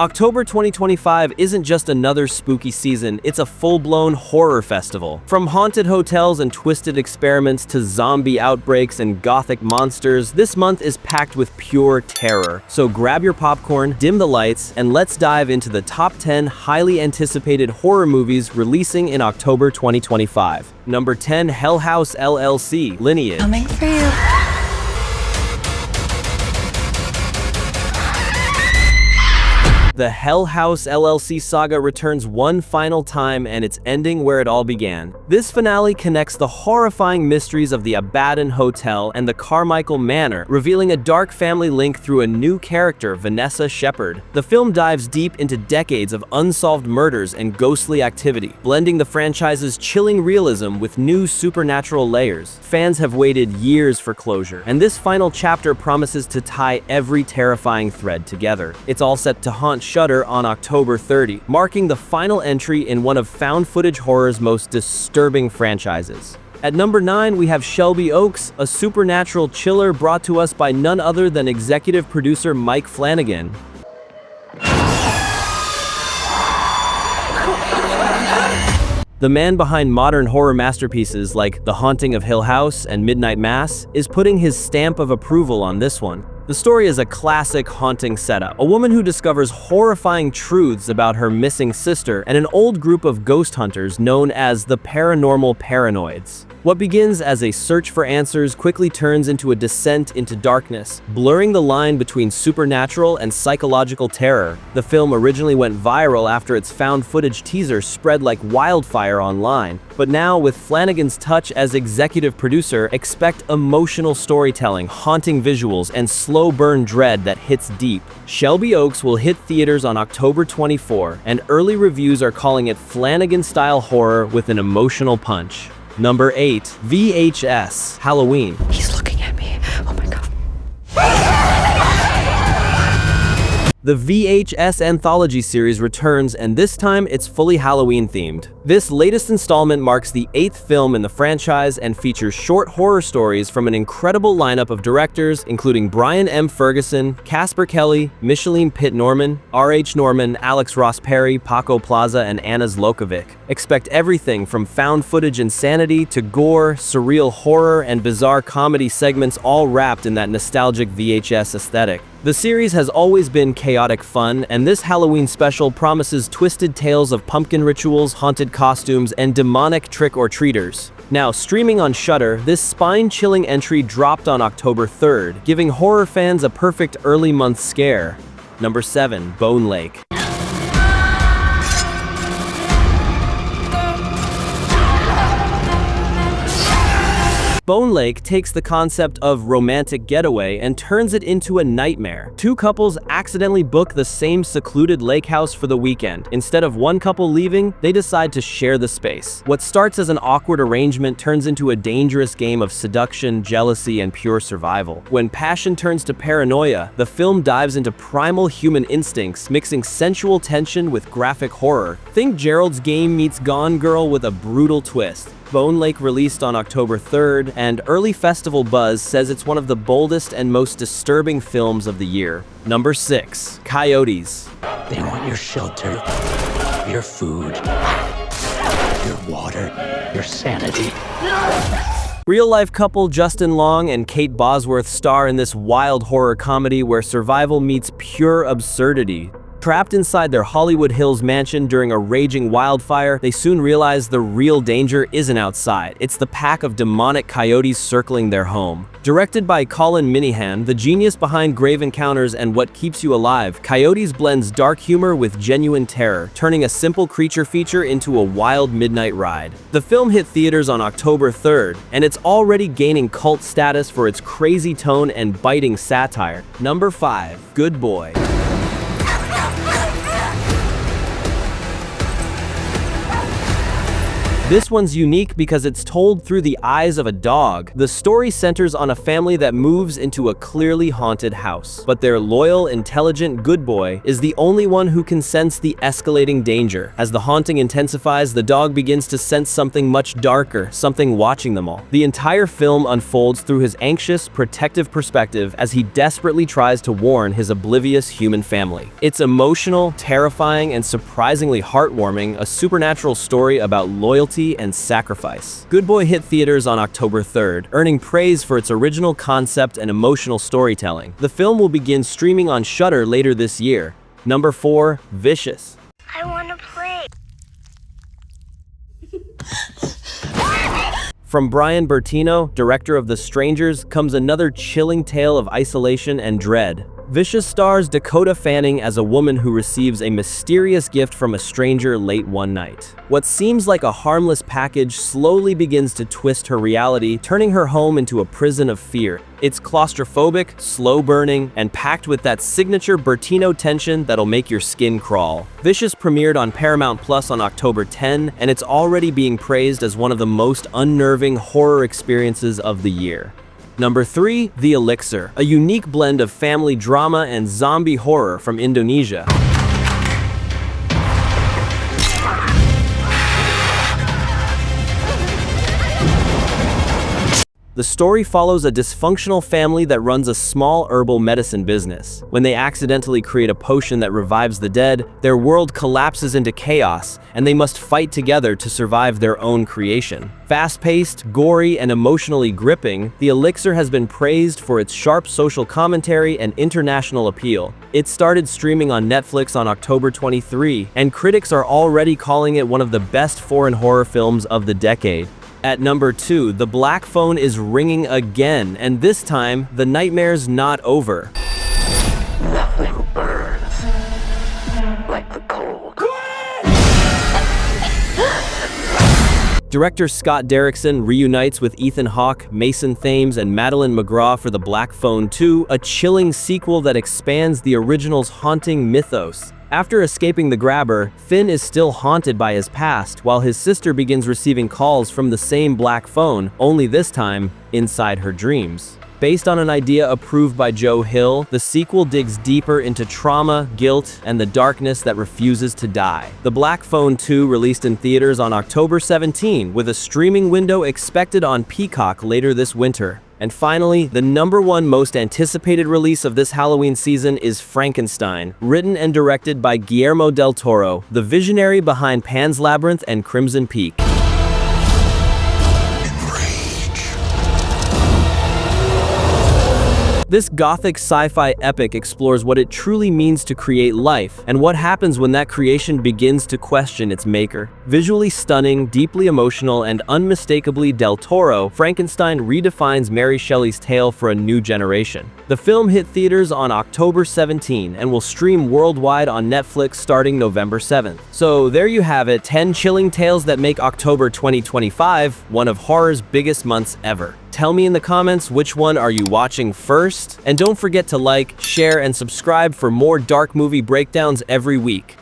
October 2025 isn't just another spooky season, it's a full-blown horror festival. From haunted hotels and twisted experiments to zombie outbreaks and gothic monsters, this month is packed with pure terror. So grab your popcorn, dim the lights, and let's dive into the top 10 highly anticipated horror movies releasing in October 2025. Number 10, Hell House LLC: Lineage. Coming for you. The Hell House LLC saga returns one final time, and it's ending where it all began. This finale connects the horrifying mysteries of the Abaddon Hotel and the Carmichael Manor, revealing a dark family link through a new character, Vanessa Shepard. The film dives deep into decades of unsolved murders and ghostly activity, blending the franchise's chilling realism with new supernatural layers. Fans have waited years for closure, and this final chapter promises to tie every terrifying thread together. It's all set to haunt Shudder on October 30, marking the final entry in one of found footage horror's most disturbing franchises. At number 9, we have Shelby Oaks, a supernatural chiller brought to us by none other than executive producer Mike Flanagan. The man behind modern horror masterpieces like The Haunting of Hill House and Midnight Mass is putting his stamp of approval on this one. The story is a classic haunting setup. A woman who discovers horrifying truths about her missing sister and an old group of ghost hunters known as the Paranormal Paranoids. What begins as a search for answers quickly turns into a descent into darkness, blurring the line between supernatural and psychological terror. The film originally went viral after its found footage teaser spread like wildfire online, but now with Flanagan's touch as executive producer, expect emotional storytelling, haunting visuals, and slow burn dread that hits deep. Shelby Oaks will hit theaters on October 24, and early reviews are calling it Flanagan-style horror with an emotional punch. Number 8, VHS: Halloween. He's looking at me. Oh my god. The VHS anthology series returns, and this time it's fully Halloween-themed. This latest installment marks the 8th film in the franchise and features short horror stories from an incredible lineup of directors, including Brian M. Ferguson, Casper Kelly, Micheline Pitt Norman, R.H. Norman, Alex Ross Perry, Paco Plaza, and Anna Zlokovic. Expect everything from found footage insanity to gore, surreal horror, and bizarre comedy segments, all wrapped in that nostalgic VHS aesthetic. The series has always been chaotic fun, and this Halloween special promises twisted tales of pumpkin rituals, haunted costumes, and demonic trick-or-treaters. Now, streaming on Shudder, this spine-chilling entry dropped on October 3rd, giving horror fans a perfect early month scare. Number 7, Bone Lake. Bone Lake takes the concept of romantic getaway and turns it into a nightmare. Two couples accidentally book the same secluded lake house for the weekend. Instead of one couple leaving, they decide to share the space. What starts as an awkward arrangement turns into a dangerous game of seduction, jealousy, and pure survival. When passion turns to paranoia, the film dives into primal human instincts, mixing sensual tension with graphic horror. Think Gerald's Game meets Gone Girl with a brutal twist. Bone Lake released on October 3rd, and early festival buzz says it's one of the boldest and most disturbing films of the year. Number 6, Coyotes. They want your shelter, your food, your water, your sanity. Real-life couple Justin Long and Kate Bosworth star in this wild horror comedy where survival meets pure absurdity. Trapped inside their Hollywood Hills mansion during a raging wildfire, they soon realize the real danger isn't outside. It's the pack of demonic coyotes circling their home. Directed by Colin Minihan, the genius behind Grave Encounters and What Keeps You Alive, Coyotes blends dark humor with genuine terror, turning a simple creature feature into a wild midnight ride. The film hit theaters on October 3rd, and it's already gaining cult status for its crazy tone and biting satire. Number 5, Good Boy. This one's unique because it's told through the eyes of a dog. The story centers on a family that moves into a clearly haunted house, but their loyal, intelligent good boy is the only one who can sense the escalating danger. As the haunting intensifies, the dog begins to sense something much darker, something watching them all. The entire film unfolds through his anxious, protective perspective as he desperately tries to warn his oblivious human family. It's emotional, terrifying, and surprisingly heartwarming, a supernatural story about loyalty and sacrifice. Good Boy hit theaters on October 3rd, earning praise for its original concept and emotional storytelling. The film will begin streaming on Shudder later this year. Number 4, Vicious. I want to play. From Brian Bertino, director of The Strangers, comes another chilling tale of isolation and dread. Vicious stars Dakota Fanning as a woman who receives a mysterious gift from a stranger late one night. What seems like a harmless package slowly begins to twist her reality, turning her home into a prison of fear. It's claustrophobic, slow-burning, and packed with that signature Bertino tension that'll make your skin crawl. Vicious premiered on Paramount Plus on October 10, and it's already being praised as one of the most unnerving horror experiences of the year. Number 3, The Elixir, a unique blend of family drama and zombie horror from Indonesia. The story follows a dysfunctional family that runs a small herbal medicine business. When they accidentally create a potion that revives the dead, their world collapses into chaos, and they must fight together to survive their own creation. Fast-paced, gory, and emotionally gripping, The Elixir has been praised for its sharp social commentary and international appeal. It started streaming on Netflix on October 23, and critics are already calling it one of the best foreign horror films of the decade. At number 2, The Black Phone is ringing again, and this time, the nightmare's not over. Nothing burns like the cold. Director Scott Derrickson reunites with Ethan Hawke, Mason Thames, and Madeline McGraw for The Black Phone 2, a chilling sequel that expands the original's haunting mythos. After escaping the grabber, Finn is still haunted by his past, while his sister begins receiving calls from the same black phone, only this time, inside her dreams. Based on an idea approved by Joe Hill, the sequel digs deeper into trauma, guilt, and the darkness that refuses to die. The Black Phone 2 released in theaters on October 17, with a streaming window expected on Peacock later this winter. And finally, the #1 most anticipated release of this Halloween season is Frankenstein, written and directed by Guillermo del Toro, the visionary behind Pan's Labyrinth and Crimson Peak. This gothic sci-fi epic explores what it truly means to create life, and what happens when that creation begins to question its maker. Visually stunning, deeply emotional, and unmistakably Del Toro, Frankenstein redefines Mary Shelley's tale for a new generation. The film hit theaters on October 17 and will stream worldwide on Netflix starting November 7th. So there you have it, 10 chilling tales that make October 2025 one of horror's biggest months ever. Tell me in the comments which one are you watching first, and don't forget to like, share, and subscribe for more dark movie breakdowns every week.